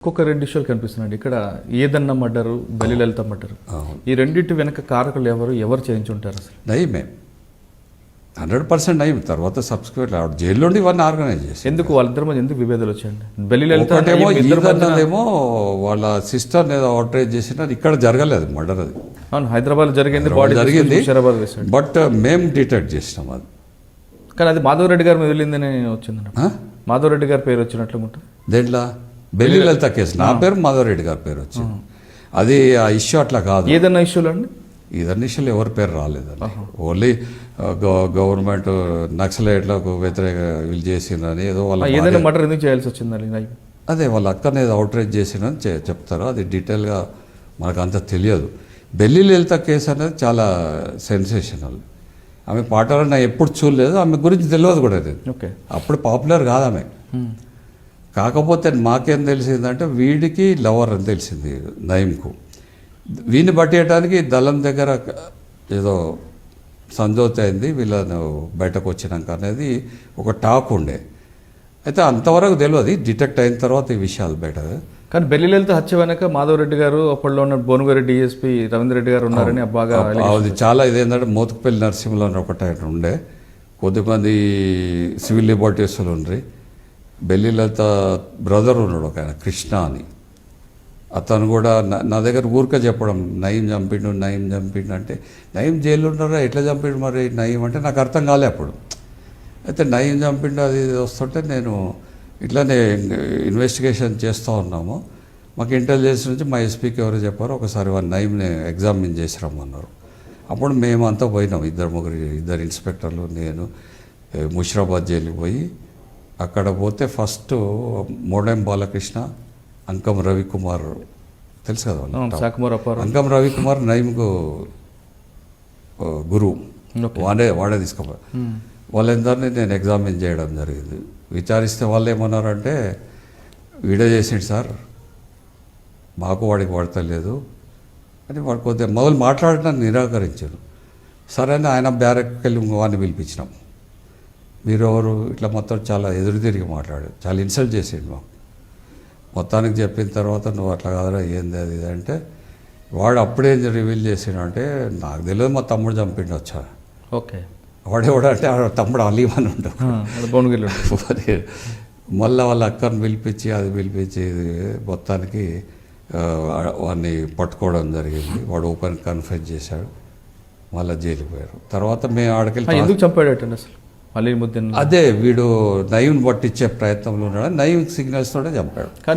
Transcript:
ఒక్కొక్క రెండు విషయాలు కనిపిస్తున్నాయండి. ఇక్కడ ఏదన్నా మర్డరు, బలి లలిత మర్డరు, ఈ రెండింటి వెనక కారకులు ఎవరు చేయించుంటారు? అసలు నయమే 100% నయం. తర్వాత సబ్స్క్రైబ్ జైల్లో ఉండి ఇవన్నీ ఆర్గనైజ్ చేసి ఎందుకు వాళ్ళిద్దరి మధ్య ఎందుకు విభేదాలు వచ్చాయండి? బలి లలిత ఏమో వాళ్ళ సిస్టర్ ఏదో అవుట్రేజ్ చేసినా ఇక్కడ జరగలేదు మర్డర్. అది అవును, హైదరాబాద్ జరిగింది, జరిగింది. హైదరాబాద్ బట్ మేము డిటెక్ట్ చేసినాం అది. కానీ అది మాధవరెడ్డి గారి మీద వెళ్ళిందని వచ్చిందండి. మాధవరెడ్డి గారి పేరు వచ్చినట్లు ఉంటుంది దేంట్లో. బెల్లి లలిత కేసు నా పేరు మాధవరెడ్డి గారి పేరు వచ్చింది. అది ఆ ఇష్యూ అట్లా కాదు. ఏదన్నా ఇష్యూలు అండి? ఏదన్నా ఇష్యూలు ఎవరి పేరు రాలేదండి. ఓన్లీ గవర్నమెంట్ నక్సలైట్లకు వ్యతిరేక వీళ్ళు చేసిందని ఏదో వాళ్ళ ఏదైనా మర్డర్ ఎందుకు చేయాల్సి వచ్చిందండి? అదే వాళ్ళ అక్కనే అవుట్రేజ్ చేసిందని చెప్తారు. అది డీటెయిల్గా మనకు అంత తెలియదు. బెల్లి లలిత కేసు అనేది చాలా సెన్సేషనల్. ఆమె పాటలు నాకు ఎప్పుడు చూడలేదు, ఆమె గురించి తెలియదు కూడా. ఓకే, అప్పుడు పాపులర్ కాదు ఆమె. కాకపోతే మాకేం తెలిసిందంటే వీడికి లవర్ అని తెలిసింది నయీంకు. వీడిని పట్టేయడానికి దళం దగ్గర ఏదో సంజోతి అయింది వీళ్ళను బయటకు వచ్చినాక అనేది ఒక టాక్ ఉండే. అయితే అంతవరకు తెలియదు, డిటెక్ట్ అయిన తర్వాత ఈ విషయాలు బయట. కానీ బెల్లి లలిత హత్య వెనక మాధవరెడ్డి గారు, అప్పట్లో ఉన్న భువనగిరి డిఎస్పీ రవీంద్రరెడ్డి గారు ఉన్నారని బాగా అది చాలా ఇదేంటంటే మోతుకుపల్లి నరసింహలో ఒకటి ఆయన ఉండే, కొద్దిమంది సివిల్ లిబర్టీస్లు ఉండ్రి. బెల్లి లలిత బ్రదర్ ఉన్నాడు ఒక ఆయన కృష్ణ అని, అతను కూడా నా దగ్గర ఊరికే చెప్పడం నయీం చంపిండు అంటే నయీం జైల్లో ఉన్నారా, ఎట్లా చంపిండు మరి నయీం అంటే నాకు అర్థం కాలే అప్పుడు. అయితే నయీం చంపిండు అది వస్తుంటే నేను ఇట్లానే ఇన్వెస్టిగేషన్ చేస్తూ ఉన్నాము. మాకు ఇంటెలిజెన్స్ నుంచి మా ఎస్పీకి ఎవరు చెప్పారు, ఒకసారి వాళ్ళు నయీంని ఎగ్జామిన్ చేసి రమ్మన్నారు. అప్పుడు మేము అంతా పోయినాం, ఇద్దరు ఇన్స్పెక్టర్లు, నేను ముషిరాబాద్ జైలుకి పోయి అక్కడ పోతే ఫస్ట్ మోడెం బాలకృష్ణ, అంకం రవికుమార్ తెలుసు కదా వాళ్ళు, అంకం రవికుమార్ నయీంకు గురువు, వాడే తీసుకోవాలి. వాళ్ళందరినీ నేను ఎగ్జామిన్ చేయడం జరిగింది. విచారిస్తే వాళ్ళు ఏమన్నారంటే వీడియో చేసిండు సార్, మాకు వాడికి పడతలేదు అని వాడు కొద్దిగా మొదలు మాట్లాడటానికి నిరాకరించాడు. సరే అని ఆయన బ్యారెక్కి వెళ్ళి వాడిని పిలిపించినాం. మీరు ఎవరు ఇట్లా మొత్తం చాలా ఎదురు తిరిగి మాట్లాడాడు, చాలా ఇన్సల్ట్ చేసిండు మాకు. మొత్తానికి చెప్పిన తర్వాత నువ్వు అట్లా కాదురా ఏంది అది ఇది అంటే వాడు అప్పుడే రివీల్ చేసిండు అంటే నాకు తెలియదు మా తమ్ముడు చంపిండు వచ్చా. ఓకే, వాడేవాడంటే తమ్ముడు అలీమని ఉంటాడు. మళ్ళీ వాళ్ళ అక్కని పిలిపించి అది పిలిపించి మొత్తానికి వాడిని పట్టుకోవడం జరిగింది. వాడు ఓపెన్ కన్ఫెస్ చేశాడు, మళ్ళీ జైలుకి పోయారు. తర్వాత మేము ఆడకెళ్ళి ఎందుకు చంపాడటండి అసలు అలీముద్దీన్? అదే వీడు నయీంని పట్టించే ప్రయత్నంలో ఉన్నాడు, నయీం సిగ్నల్స్ తోటే చంపాడు.